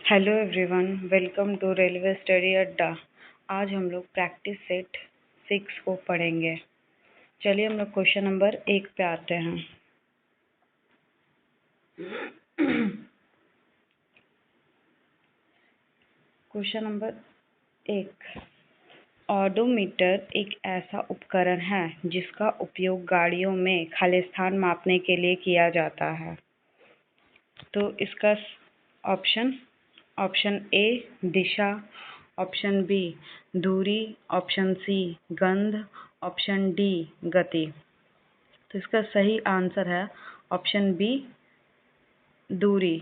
Hello everyone, welcome to railway study Adda. आज हम लोग प्रैक्टिस सेट 6 को पढ़ेंगे। चलिए हम लोग क्वेश्चन नंबर 1 पे आते हैं। क्वेश्चन नंबर 1, ऑडोमीटर एक ऐसा उपकरण है जिसका उपयोग गाड़ियों में खालिस्तान मापने के लिए किया जाता है। तो इसका ऑप्शन ए दिशा, ऑप्शन बी दूरी, ऑप्शन सी गंध, ऑप्शन डी गति। तो इसका सही आंसर है ऑप्शन बी दूरी।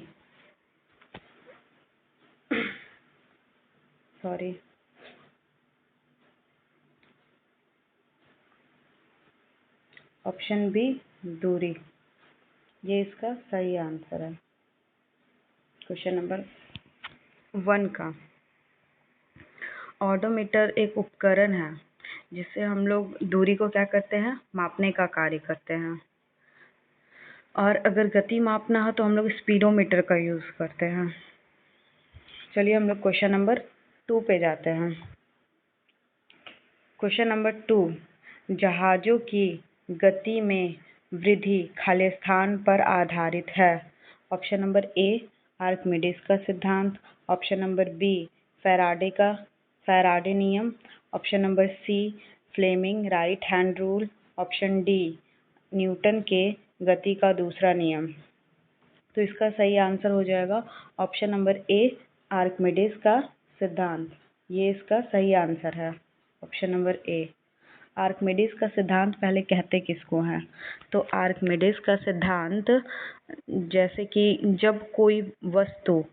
सॉरी, ऑप्शन बी दूरी, ये इसका सही आंसर है। क्वेश्चन नंबर 1 का, ऑडोमीटर एक उपकरण है जिससे हम लोग दूरी को क्या करते हैं, मापने का कार्य करते हैं। और अगर गति मापना हो तो हम लोग स्पीडोमीटर का यूज़ करते हैं। चलिए हम लोग क्वेश्चन नंबर 2 पे जाते हैं। क्वेश्चन नंबर 2, जहाज़ों की गति में वृद्धि खालिस्तान पर आधारित है। ऑप्शन नंबर ए आर्किमिडीज का सिद्धांत, ऑप्शन नंबर बी फैराडे नियम, option number C Fleming right hand rule, option D Newton के गति का दूसरा नियम। तो इसका सही आंसर हो जाएगा ऑप्शन नंबर ए आर्किमिडीज का सिद्धांत। ये इसका सही आंसर है, ऑप्शन नंबर ए। आर्किमिडीज का सिद्धांत पहले कहते किसको हैं? तो आर्किमिडीज का सिद्धांत, जैसे कि जब कोई वस्तु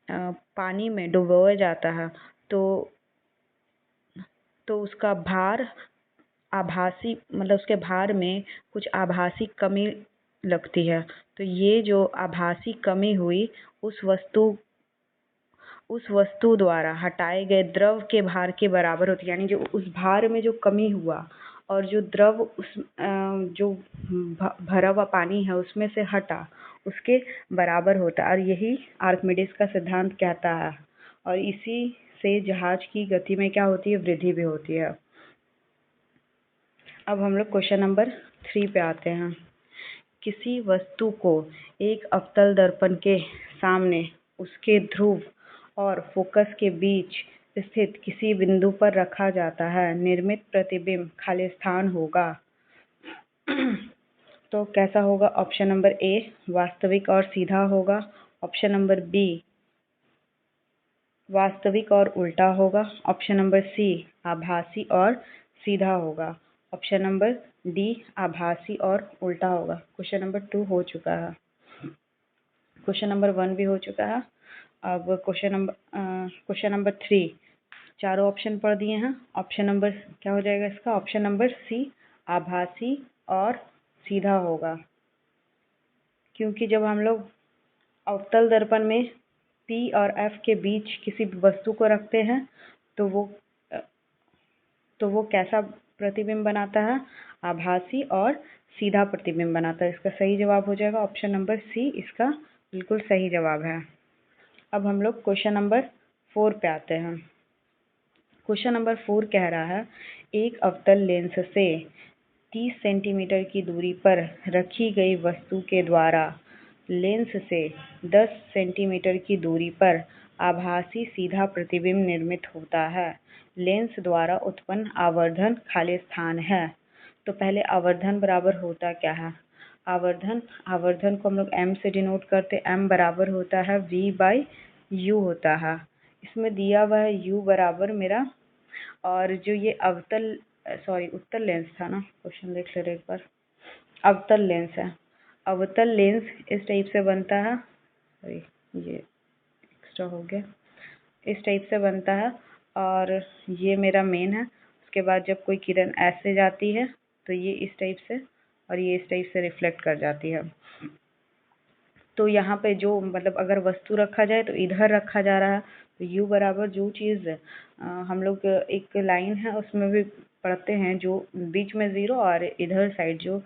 पानी में डुबोया जाता है तो उसका भार आभासी, मतलब उसके भार में कुछ आभासी कमी लगती है। तो ये जो आभासी कमी हुई उस वस्तु द्वारा हटाए गए द्रव के भार के बराबर होती है। यानी जो उस भार में जो कमी हुआ और जो द्रव उस जो भरा हुआ पानी है उसमें से हटा, उसके बराबर होता है। और यही आर्किमिडीज का सिद्धांत कहता है। और इसी से जहाज की गति में क्या होती है, वृद्धि भी होती है। अब हम लोग क्वेश्चन नंबर 3 पे आते हैं। किसी वस्तु को एक अवतल दर्पण के सामने उसके ध्रुव और फोकस के बीच स्थित किसी बिंदु पर रखा जाता है, निर्मित प्रतिबिंब खालिस्तान होगा। तो कैसा होगा? ऑप्शन नंबर ए वास्तविक और सीधा होगा, ऑप्शन नंबर बी वास्तविक और उल्टा होगा, ऑप्शन नंबर सी आभासी और सीधा होगा, ऑप्शन नंबर डी आभासी और उल्टा होगा। क्वेश्चन नंबर 2 हो चुका है, क्वेश्चन नंबर 1 भी हो चुका है। अब क्वेश्चन नंबर 3, चारों ऑप्शन पढ़ दिए हैं। ऑप्शन नंबर क्या हो जाएगा इसका? ऑप्शन नंबर सी आभासी और सीधा होगा। क्योंकि जब हम लोग अवतल दर्पण में P और F के बीच किसी वस्तु को रखते हैं तो वो कैसा प्रतिबिंब बनाता है? आभासी और सीधा प्रतिबिंब बनाता है। इसका सही जवाब हो जाएगा ऑप्शन नंबर सी, इसका बिल्कुल सही जवाब है। अब हम लोग क्वेश्चन नंबर 4 पे आते हैं। क्वेश्चन नंबर 4 कह रहा है, एक अवतल लेंस से 30 सेंटीमीटर की दूरी पर रखी गई वस्तु के द्वारा लेंस से 10 सेंटीमीटर की दूरी पर आभासी सीधा प्रतिबिंब निर्मित होता है। लेंस द्वारा उत्पन्न आवर्धन खालिस्तान है। तो पहले आवर्धन बराबर होता क्या है? आवर्धन को हम लोग m से डिनोट करते, m बराबर होता है v/u होता है। इसमें दिया हुआ है u बराबर मेरा, और जो ये उत्तल लेंस था ना, क्वेश्चन देख ले रहे एक बार। अवतल लेंस है, अवतल लेंस इस टाइप से बनता है, ये एक्स्ट्रा हो गया, इस टाइप से बनता है और ये मेरा मेन है। उसके बाद जब कोई किरण ऐसे जाती है तो ये इस टाइप से और ये इस टाइप से रिफ्लेक्ट कर जाती है। तो यहाँ पे जो मतलब अगर वस्तु रखा जाए तो इधर रखा जा रहा है, तो u बराबर जो चीज़ हम लोग एक लाइन है उसमें भी पढ़ते हैं, जो बीच में 0 और इधर साइड जो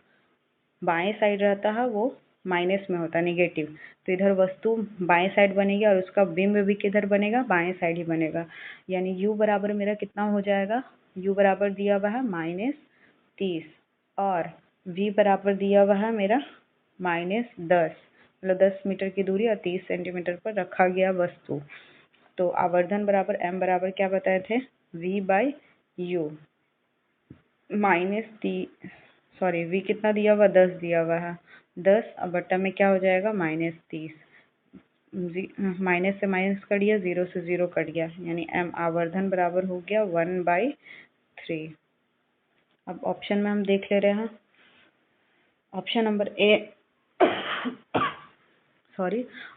बाएं साइड रहता है वो माइनस में होता है, नेगेटिव। तो इधर वस्तु बाएं साइड बनेगी और उसका बिंब भी किधर बनेगा, बाएं साइड ही बनेगा। यानी u बराबर मेरा कितना हो जाएगा, u बराबर दिया हुआ है -30 और v बराबर दिया हुआ है मेरा -10, मतलब 10 मीटर की दूरी और 30 सेंटीमीटर पर रखा गया वस्तु। तो आवर्धन बराबर m बराबर क्या बताए थे, v/u v कितना दिया हुआ, 10 दिया हुआ है, 10 अब बट्टा में क्या हो जाएगा -30, माइनस से माइनस कट गया, 0 से 0 कट गया, यानी m आवर्धन बराबर हो गया 1/3। अब ऑप्शन में हम देख ले रहे हैं, option number A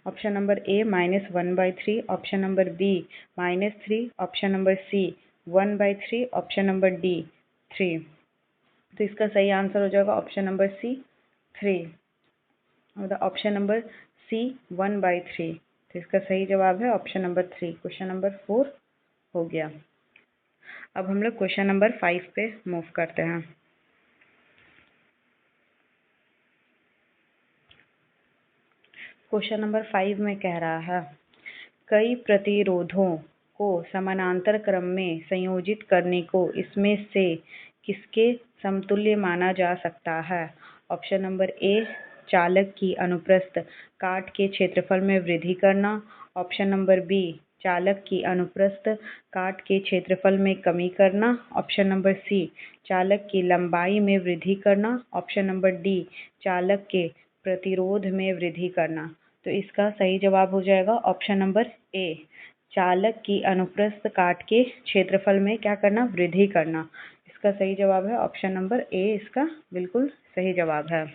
option number A -1/3, option number B -3, option number C 1/3, option number D 3। तो इसका सही आंसर हो जाएगा ऑप्शन नंबर सी 3, मतलब ऑप्शन नंबर सी 1/3। तो इसका सही जवाब है ऑप्शन नंबर 3। क्वेश्चन नंबर 4 हो गया। अब हम लोग क्वेश्चन नंबर 5 पे मूव करते हैं। क्वेश्चन नंबर 5 में कह रहा है, कई प्रतिरोधों को समानांतर क्रम में संयोजित करने को इसमें से किसके समतुल्य माना जा सकता है। ऑप्शन नंबर ए, चालक की अनुप्रस्थ काट के क्षेत्रफल में वृद्धि करना, ऑप्शन नंबर बी, चालक की अनुप्रस्थ काट के क्षेत्रफल में कमी करना, ऑप्शन नंबर सी, चालक की लंबाई में वृद्धि करना, ऑप्शन नंबर डी, चालक के प्रतिरोध में वृद्धि करना। तो इसका सही जवाब हो जाएगा ऑप्शन नंबर ए, चालक की अनुप्रस्थ काट के क्षेत्रफल में क्या करना, वृद्धि करना। इसका सही जवाब है ऑप्शन नंबर ए, इसका बिल्कुल सही जवाब है।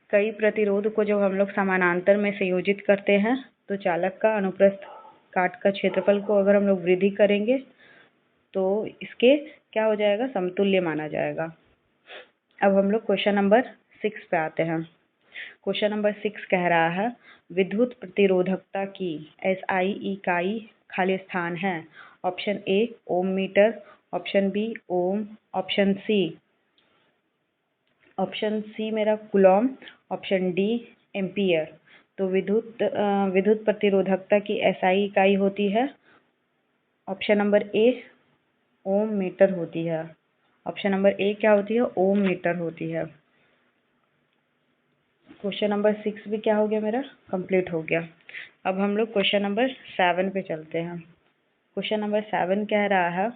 कई प्रतिरोध को जब हम लोग समानांतर में संयोजित करते हैं तो चालक का अनुप्रस्थ काट का क्षेत्रफल को अगर हम लोग वृद्धि करेंगे तो इसके क्या हो जाएगा, समतुल्य माना जाएगा। अब हम लोग क्वेश्चन नंबर 6 पे आते हैं। क्वेश्चन नंबर 6 कह रहा है, विद्युत प्रतिरोधकता की SI इकाई खाली स्थान है। Option A ohm metre, option B ohm, option C मेरा कूलॉम, ऑप्शन डी एम्पियर। तो विद्युत प्रतिरोधकता की SI इकाई होती है, option number A ohm metre होती है। ऑप्शन नंबर ए क्या होती है, ओम मीटर होती है। क्वेश्चन नंबर 6 भी क्या हो गया मेरा, कंप्लीट हो गया। अब हम लोग क्वेश्चन नंबर 7 पे चलते हैं। क्वेश्चन नंबर 7 कह रहा है,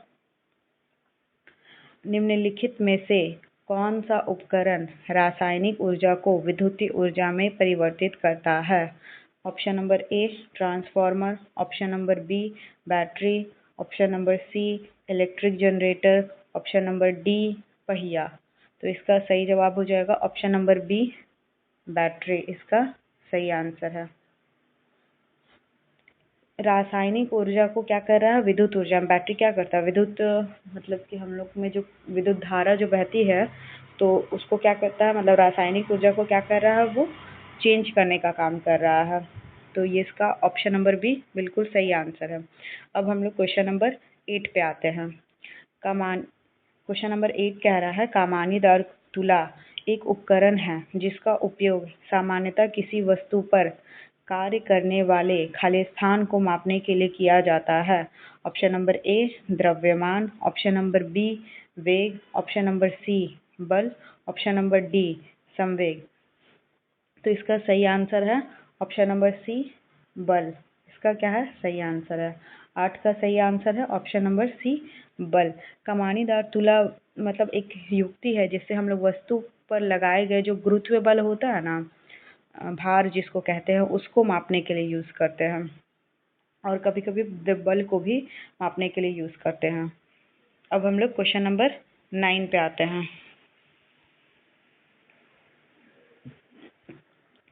निम्नलिखित में से कौन सा उपकरण रासायनिक ऊर्जा को विद्युतीय ऊर्जा में परिवर्तित करता है। Option number A transformer, option number B battery, option number C electric generator, option number D पहिया। तो इसका सही जवाब हो जाएगा ऑप्शन नंबर बी बैटरी, इसका सही आंसर है। रासायनिक ऊर्जा को क्या कर रहा है, विद्युत ऊर्जा। बैटरी क्या करता है, विद्युत मतलब कि हम लोग में जो विद्युत धारा जो बहती है तो उसको क्या करता है, मतलब रासायनिक ऊर्जा को क्या कर रहा है, वो चेंज करने का काम कर रहा है। तो ये इसका ऑप्शन नंबर बी बिल्कुल सही आंसर है। अब हम लोग क्वेश्चन नंबर 8 पे आते हैं। क्वेश्चन नंबर 8 कह रहा है, कमानीदार तुला एक उपकरण है जिसका उपयोग सामान्यतः किसी वस्तु पर कार्य करने वाले खाली स्थान को मापने के लिए किया जाता है। ऑप्शन नंबर ए द्रव्यमान, ऑप्शन नंबर बी वेग, ऑप्शन नंबर सी बल, ऑप्शन नंबर डी संवेग। तो इसका सही आंसर है ऑप्शन नंबर सी बल, इसका क्या है, सही आंसर है। 8 का सही आंसर है ऑप्शन नंबर सी बल। कमानीदार तुला मतलब एक युक्ति है जिससे हम लोग वस्तु पर लगाए गए जो गुरुत्व बल होता है ना, भार जिसको कहते हैं, उसको मापने के लिए यूज़ करते हैं और कभी कभी बल को भी मापने के लिए यूज़ करते हैं। अब हम लोग क्वेश्चन नंबर 9 पे आते हैं।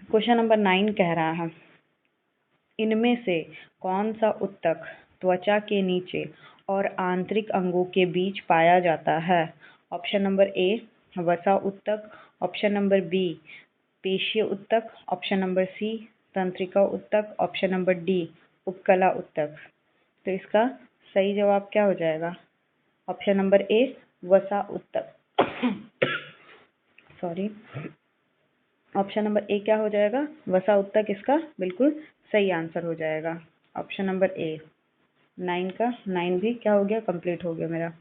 क्वेश्चन नंबर 9 कह रहा है, इनमें से कौन सा ऊतक त्वचा के नीचे और आंतरिक अंगों के बीच पाया जाता है। ऑप्शन नंबर ए वसा ऊतक, ऑप्शन नंबर बी पेशीय ऊतक, ऑप्शन नंबर सी तंत्रिका ऊतक, ऑप्शन नंबर डी उपकला ऊतक। तो इसका सही जवाब क्या हो जाएगा, ऑप्शन नंबर ए वसा ऊतक। सॉरी। ऑप्शन नंबर ए क्या हो जाएगा, वसा उत्तक इसका बिल्कुल सही आंसर हो जाएगा। ऑप्शन नंबर ए। 9 का 9 भी क्या हो गया, कंप्लीट हो गया मेरा।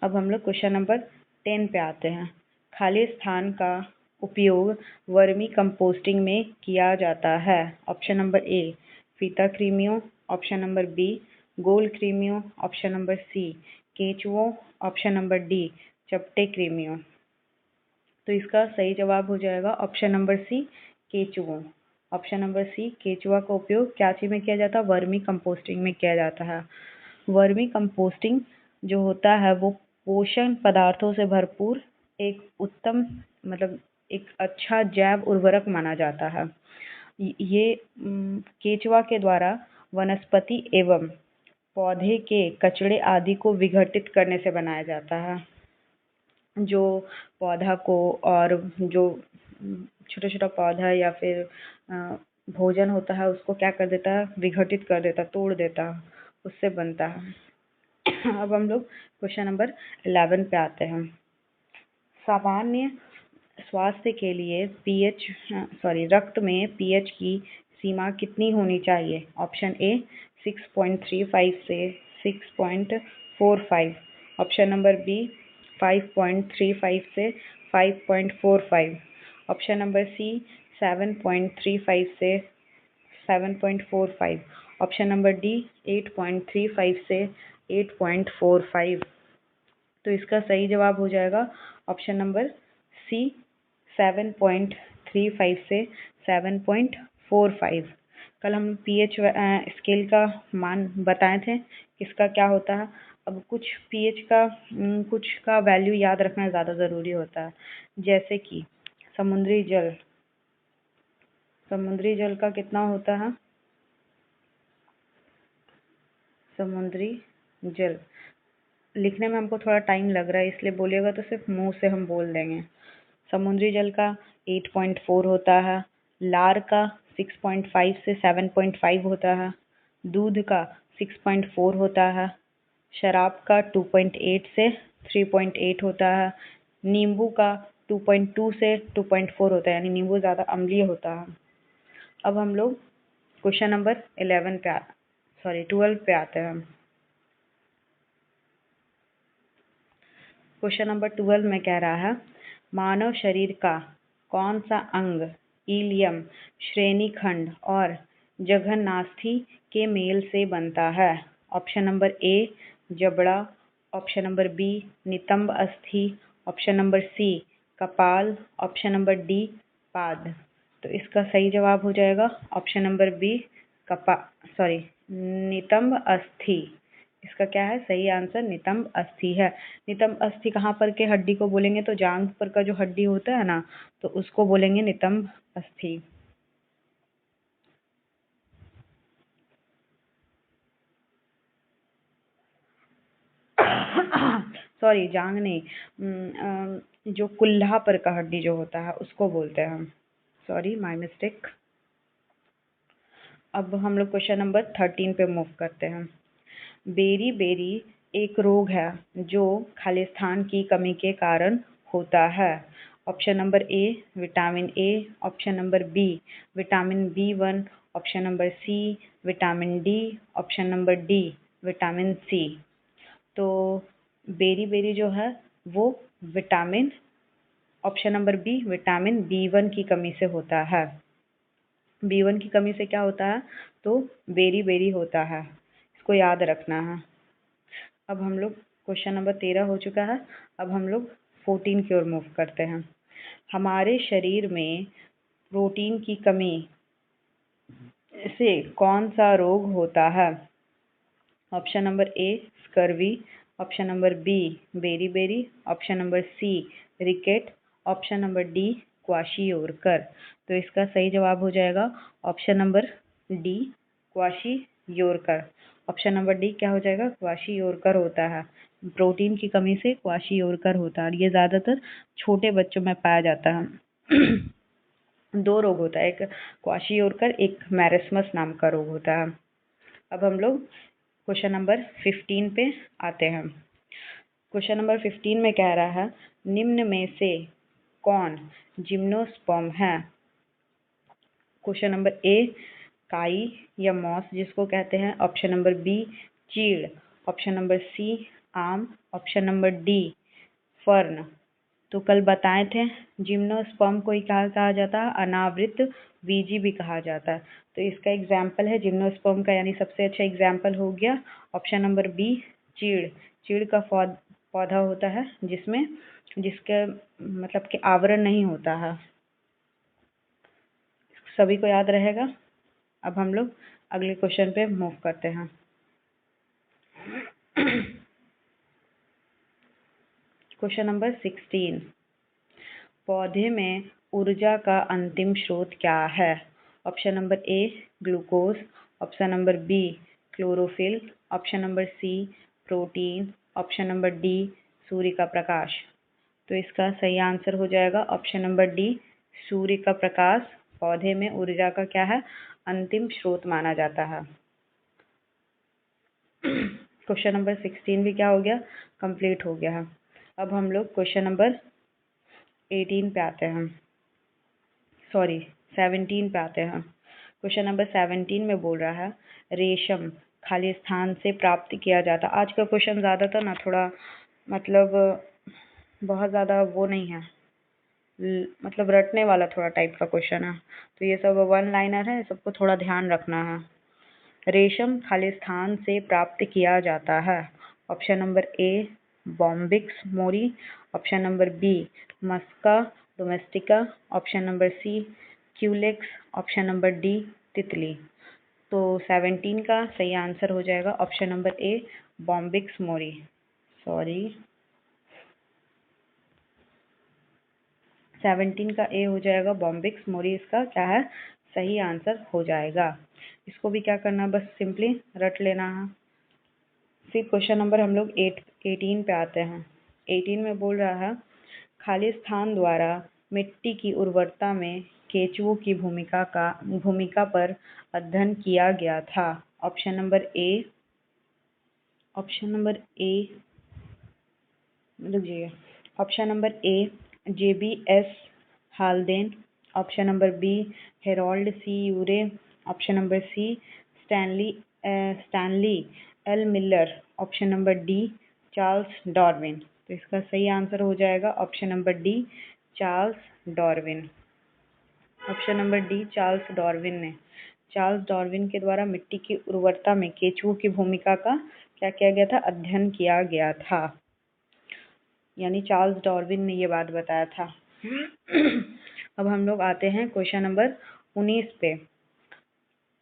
अब हम लोग क्वेश्चन नंबर 10 पे आते हैं। खाली स्थान का उपयोग वर्मी कंपोस्टिंग में किया जाता है। ऑप्शन नंबर ए फीता कृमियों, ऑप्शन नंबर बी गोल कृमियों, ऑप्शन नंबर सी केंचुओं, ऑप्शन नंबर डी चपटे कृमियों। तो इसका सही जवाब हो जाएगा ऑप्शन नंबर सी केंचुओं। ऑप्शन नंबर सी केंचुआ का उपयोग क्या चीज में किया जाता है, वर्मी कंपोस्टिंग में किया जाता है। वर्मी कंपोस्टिंग जो होता है वो पोषण पदार्थों से भरपूर एक उत्तम मतलब एक अच्छा जैव उर्वरक माना जाता है। ये केंचुआ के द्वारा वनस्पति एवं पौधे के कचड़े आदि को विघटित करने से बनाया जाता है। जो पौधा को और जो छोटा छोटा पौधा या फिर भोजन होता है उसको क्या कर देता है, विघटित कर देता, तोड़ देता, उससे बनता है। अब हम लोग क्वेश्चन नंबर 11 पे आते हैं। सामान्य स्वास्थ्य के लिए रक्त में पीएच की सीमा कितनी होनी चाहिए। ऑप्शन ए 6.35 से 6.45, ऑप्शन नंबर बी 5.35 से 5.45, ऑप्शन नंबर सी 7.35 से 7.45, ऑप्शन नंबर डी 8.35 से 8.45। तो इसका सही जवाब हो जाएगा ऑप्शन नंबर सी 7.35 से 7.45। कल हम पीएच स्केल का मान बताए थे किसका क्या होता है। अब कुछ पीएच का कुछ का वैल्यू याद रखना ज़्यादा ज़रूरी होता है, जैसे कि समुद्री जल का कितना होता है, समुद्री जल लिखने में हमको थोड़ा टाइम लग रहा है इसलिए बोलिएगा तो सिर्फ मुंह से हम बोल देंगे। समुद्री जल का 8.4 होता है, लार का 6.5 से 7.5 होता है, दूध का 6.4 होता है, शराब का 2.8 से 3.8 होता है, नींबू का 2.2 से 2.4 होता है, यानी नींबू ज़्यादा अम्लीय होता है। अब हम लोग क्वेश्चन नंबर 12 पे आते हैं। क्वेश्चन नंबर 12 में कह रहा है मानव शरीर का कौन सा अंग इलियम, श्रेणीखंड और जघन्नास्थि के मेल से बनता है। ऑप्शन नंबर ए जबड़ा, ऑप्शन नंबर बी नितंब अस्थि, ऑप्शन नंबर सी कपाल, ऑप्शन नंबर डी पाद। तो इसका सही जवाब हो जाएगा ऑप्शन नंबर बी नितंब अस्थि। इसका क्या है सही आंसर, नितंब अस्थि है। नितंब अस्थि कहाँ पर के हड्डी को बोलेंगे, तो जांघ पर का जो हड्डी होता है ना, तो उसको बोलेंगे नितंब अस्थि। सॉरी जांघ नहीं, जो कुल्हा पर का हड्डी जो होता है उसको बोलते हैं हम। Sorry my mistake. अब हम लोग क्वेश्चन नंबर 13 पे मूव करते हैं। बेरी बेरी एक रोग है जो खालिस्तान की कमी के कारण होता है। Option number A vitamin A, option number B vitamin B one, option number C vitamin D, option number D vitamin C. तो बेरी बेरी जो है वो vitamin option number B vitamin B one की कमी से होता है। बी1 की कमी से क्या होता है, तो बेरी बेरी होता है, इसको याद रखना है। अब हम लोग क्वेश्चन नंबर 13 हो चुका है। अब हम लोग 14 की ओर मूव करते हैं। हमारे शरीर में प्रोटीन की कमी से कौन सा रोग होता है। Option number A scurvy, option number B beriberi, option number C rickets, option number D kwashiorkor. तो इसका सही जवाब हो जाएगा option number D kwashiorkor. Option number D क्या हो जाएगा, क्वाशियोरकर होता है। प्रोटीन की कमी से क्वाशियोरकर होता है और ये ज़्यादातर छोटे बच्चों में पाया जाता है। दो रोग होता है, एक क्वाशियोरकर, एक मैरस्मस नाम का रोग होता है। अब हम लोग क्वेश्चन नंबर 15 पे आते हैं। क्वेश्चन नंबर 15 में कह रहा है निम्न में से कौन जिम्नोस्पर्म है? क्वेश्चन नंबर ए काई या मॉस जिसको कहते हैं, ऑप्शन नंबर बी चीड़, ऑप्शन नंबर सी आम, ऑप्शन नंबर डी फर्न। तो कल बताए थे जिम्नोस्पर्म को ही कहा जाता है, अनावृत बीजी भी कहा जाता है। तो इसका एग्जाम्पल है जिम्नोस्पर्म का, यानी सबसे अच्छा एग्जाम्पल हो गया ऑप्शन नंबर बी चीड़। चीड़ का पौधा होता है जिसके मतलब कि आवरण नहीं होता है। सभी को याद रहेगा। अब हम लोग अगले क्वेश्चन पे मूव करते हैं। क्वेश्चन नंबर 16, पौधे में ऊर्जा का अंतिम स्रोत क्या है? Option number A glucose, option number B chlorophyll, option number C protein, option number D सूर्य का प्रकाश। तो इसका सही आंसर हो जाएगा ऑप्शन नंबर डी सूर्य का प्रकाश पौधे में ऊर्जा का क्या है, अंतिम स्रोत माना जाता है। क्वेश्चन नंबर 16 भी क्या हो गया, कंप्लीट हो गया है। अब हम लोग क्वेश्चन नंबर 18 पे आते हैं, सॉरी 17 पे आते हैं। क्वेश्चन नंबर 17 में बोल रहा है रेशम खाली स्थान से प्राप्त किया जाता। आज का क्वेश्चन ज़्यादातर ना थोड़ा मतलब बहुत ज़्यादा वो नहीं है, मतलब रटने वाला थोड़ा टाइप का क्वेश्चन है। तो ये सब वन लाइनर है, सबको थोड़ा ध्यान रखना है। रेशम खाली स्थान से प्राप्त किया जाता है। Option number A Bombyx mori, option number B Musca domestica, option number C Culex, option number D तितली। तो 17 का सही आंसर हो जाएगा option number A Bombyx mori. Sorry 17 का ए हो जाएगा बॉम्बिक्स मोरी, इसका क्या है सही आंसर हो जाएगा। इसको भी क्या करना, बस सिंपली रट लेना है। फिर क्वेश्चन नंबर हम लोग 18 पे आते हैं। 18 में बोल रहा है खाली स्थान द्वारा मिट्टी की उर्वरता में केंचुओं की भूमिका पर अध्ययन किया गया था। ऑप्शन नंबर ए रुकिए, option number A JBS Haldane, option number B Harold C Urey, option number C Stanley L Miller, option number D Charles Darwin. तो इसका सही आंसर हो जाएगा option number D Charles Darwin. Option number D Charles Darwin के द्वारा मिट्टी की उर्वरता में केंचुओं की भूमिका का क्या किया गया था, अध्ययन किया गया था, यानी चार्ल्स डार्विन ने ये बात बताया था। अब हम लोग आते हैं क्वेश्चन नंबर 19 पे।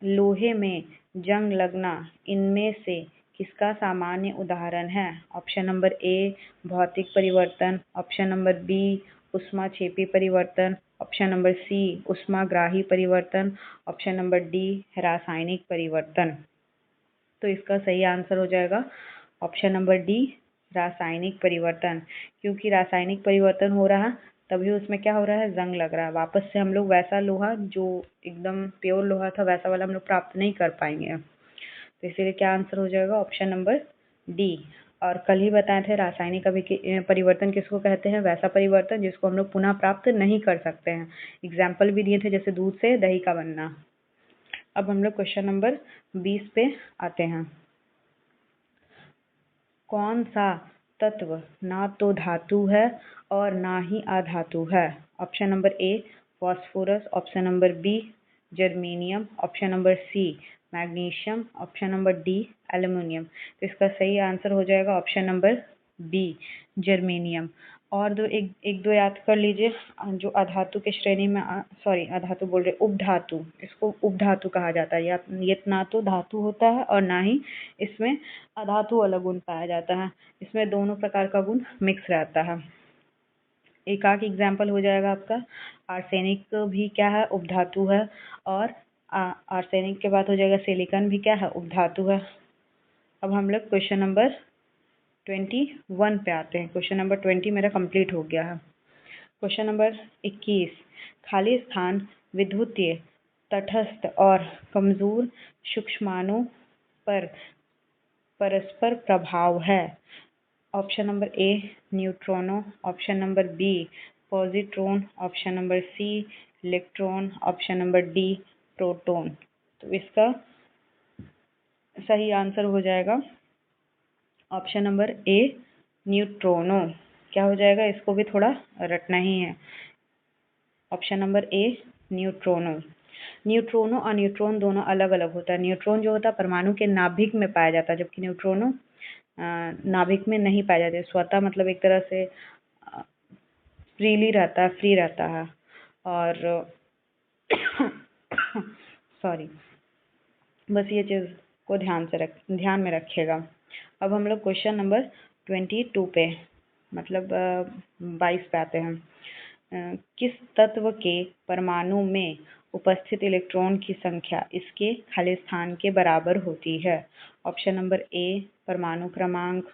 लोहे में जंग लगना इनमें से किसका सामान्य उदाहरण है? ऑप्शन नंबर ए भौतिक परिवर्तन, ऑप्शन नंबर बी ऊष्माक्षेपी परिवर्तन, ऑप्शन नंबर सी ऊष्माग्राही परिवर्तन, ऑप्शन नंबर डी रासायनिक परिवर्तन। तो इसका सही आंसर हो जाएगा ऑप्शन नंबर डी रासायनिक परिवर्तन, क्योंकि रासायनिक परिवर्तन हो रहा है तभी उसमें क्या हो रहा है, जंग लग रहा है। वापस से हम लोग वैसा लोहा जो एकदम प्योर लोहा था वैसा वाला हम लोग प्राप्त नहीं कर पाएंगे। तो इसीलिए क्या आंसर हो जाएगा ऑप्शन नंबर डी। और कल ही बताए थे रासायनिक परिवर्तन किसको कहते हैं, वैसा परिवर्तन जिसको हम लोग पुनः प्राप्त नहीं कर सकते हैं। एग्जाम्पल भी दिए थे जैसे दूध से दही का बनना। अब हम लोग क्वेश्चन नंबर 20 पे आते हैं। कौन सा तत्व ना तो धातु है और ना ही अधातु है? Option number A phosphorus, option number B germanium, option number C magnesium, option number D aluminium. तो इसका सही आंसर हो जाएगा ऑप्शन नंबर बी जर्मेनियम। और एक दो याद कर लीजिए जो अधातु के श्रेणी में सॉरी अधातु बोल रहे उपधातु, इसको उपधातु कहा जाता है। ये ना तो धातु होता है और ना ही इसमें अधातु वाला गुण पाया जाता है, इसमें दोनों प्रकार का गुण मिक्स रहता है। एक आख एग्जाम्पल हो जाएगा आपका आर्सेनिक भी क्या है, उपधातु है। और आर्सेनिक के बाद हो जाएगा सिलिकॉन भी क्या है, उपधातु है। अब हम लोग क्वेश्चन नंबर 21 पे आते हैं। क्वेश्चन नंबर 20 मेरा कंप्लीट हो गया है। क्वेश्चन नंबर 21 खाली स्थान विद्युतीय तटस्थ और कमजोर सूक्ष्माणु पर परस्पर प्रभाव है। Option number A neutrino, option number B positron, option number C electron, option number D proton. तो इसका सही आंसर हो जाएगा ऑप्शन नंबर ए न्यूट्रोनो। क्या हो जाएगा, इसको भी थोड़ा रटना ही है। ऑप्शन नंबर ए न्यूट्रोनो। न्यूट्रोनो और न्यूट्रॉन दोनों अलग अलग होता है। न्यूट्रॉन जो होता है परमाणु के नाभिक में पाया जाता है, जबकि न्यूट्रोनो नाभिक में नहीं पाया जाता है। स्वतः मतलब एक तरह से फ्री रहता है। और सॉरी, बस ये चीज़ को ध्यान में रखिएगा। अब हम लोग क्वेश्चन नंबर 22 पे मतलब 22 पे आते हैं। किस तत्व के परमाणु में उपस्थित इलेक्ट्रॉन की संख्या इसके खाली स्थान के बराबर होती है? ऑप्शन नंबर ए परमाणु क्रमांक,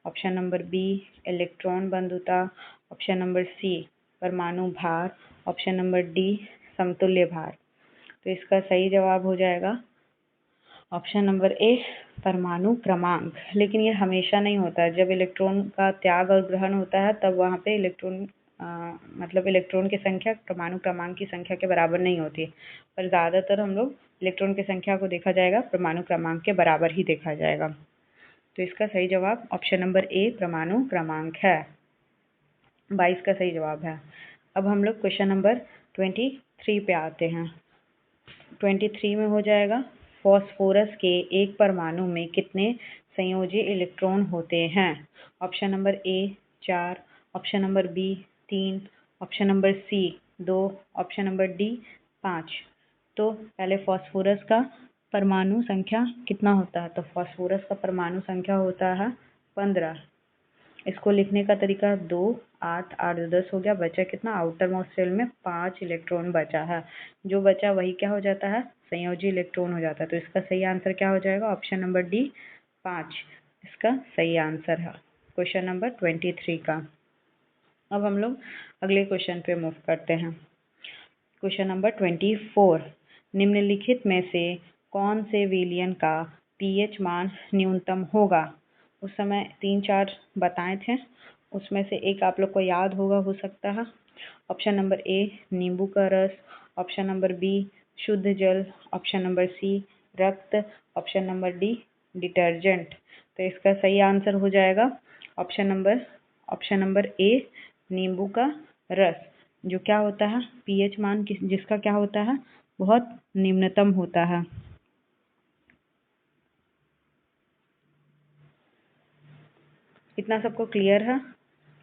ऑप्शन नंबर बी इलेक्ट्रॉन बंधुता, ऑप्शन नंबर सी परमाणु भार, ऑप्शन नंबर डी समतुल्य भार। तो इसका सही जवाब हो जाएगा ऑप्शन नंबर ए परमाणु क्रमांक। लेकिन ये हमेशा नहीं होता है। जब इलेक्ट्रॉन का त्याग और ग्रहण होता है तब वहाँ पे मतलब इलेक्ट्रॉन की संख्या परमाणु क्रमांक की संख्या के बराबर नहीं होती, पर ज़्यादातर हम लोग इलेक्ट्रॉन की संख्या को देखा जाएगा परमाणु क्रमांक के बराबर ही देखा जाएगा। तो इसका सही जवाब ऑप्शन नंबर ए परमाणु क्रमांक है। 22 का सही जवाब है। अब हम लोग क्वेश्चन नंबर 23 पे आते हैं। 23 में हो जाएगा फॉस्फोरस के एक परमाणु में कितने संयोजी इलेक्ट्रॉन होते हैं? Option number A 4, option number B 3, option number C 2, option number D 5। तो पहले फॉस्फोरस का परमाणु संख्या कितना होता है? तो फॉस्फोरस का परमाणु संख्या होता है 15। इसको लिखने का तरीका 2, 8, 8 10 हो गया। बचा कितना? आउटर मोस्ट शेल में 5 इलेक्ट्रॉन बचा है। जो बचा वही क्या हो जाता है? संयोजी इलेक्ट्रॉन हो जाता है। तो इसका सही आंसर क्या हो जाएगा? ऑप्शन नंबर डी 5 इसका सही आंसर है क्वेश्चन नंबर 23 का। अब हम लोग अगले क्वेश्चन पे मूव करते हैं। क्वेश्चन नंबर 24, निम्नलिखित में से कौन से विलयन का पीएच मान न्यूनतम होगा? उस समय 3-4 बताए थे, उसमें से एक आप लोग को याद होगा हो सकता है। ऑप्शन नंबर ए नींबू का रस, ऑप्शन नंबर बी शुद्ध जल, ऑप्शन नंबर सी रक्त, ऑप्शन नंबर डी डिटर्जेंट। तो इसका सही आंसर हो जाएगा ऑप्शन नंबर ए नींबू का रस, जो क्या होता है पीएच मान जिसका क्या होता है बहुत निम्नतम होता है। इतना सबको क्लियर है?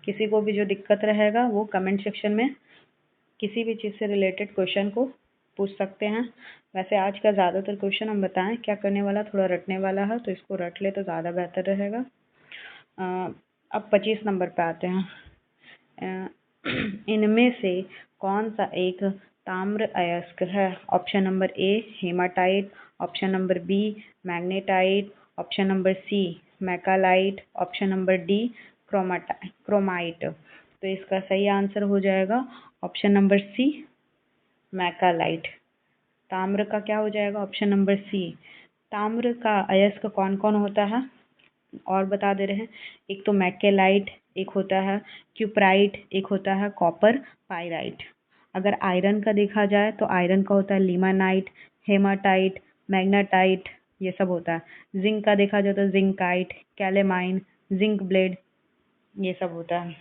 किसी को भी जो दिक्कत रहेगा वो कमेंट सेक्शन में किसी भी चीज़ से रिलेटेड क्वेश्चन को पूछ सकते हैं। वैसे आज का ज़्यादातर क्वेश्चन हम बताएं क्या करने वाला, थोड़ा रटने वाला है, तो इसको रट ले तो ज़्यादा बेहतर रहेगा। अब 25 नंबर पे आते हैं। इनमें से कौन सा एक ताम्र अयस्क है? Option number A hematite, option number B magnetite, option number C malachite, option number D chromite. तो इसका सही आंसर हो जाएगा ऑप्शन नंबर सी मैकालाइट। ताम्र का क्या हो जाएगा? Option number C. ताम्र का अयस्क कौन कौन होता है और बता दे रहे हैं। एक तो मैकेलाइट, एक होता है क्यूप्राइट, एक होता है कॉपर पाइराइट। अगर आयरन का देखा जाए तो आयरन का होता है लिमानाइट, हेमाटाइट, मैग्नेटाइट, ये सब होता है। जिंक का देखा जाए तो जिंकाइट, कैलेमाइन, जिंक ब्लेड, ये सब होता है।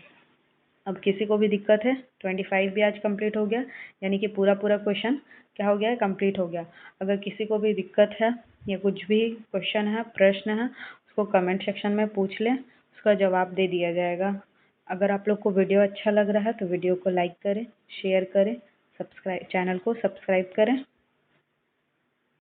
अब किसी को भी दिक्कत है? 25 भी आज कंप्लीट हो गया, यानी कि पूरा क्वेश्चन क्या हो गया है? कंप्लीट हो गया। अगर किसी को भी दिक्कत है या कुछ भी क्वेश्चन है, प्रश्न है, उसको कमेंट सेक्शन में पूछ लें, उसका जवाब दे दिया जाएगा। अगर आप लोग को वीडियो अच्छा लग रहा है तो वीडियो को लाइक करें, शेयर करें, चैनल को सब्सक्राइब करें।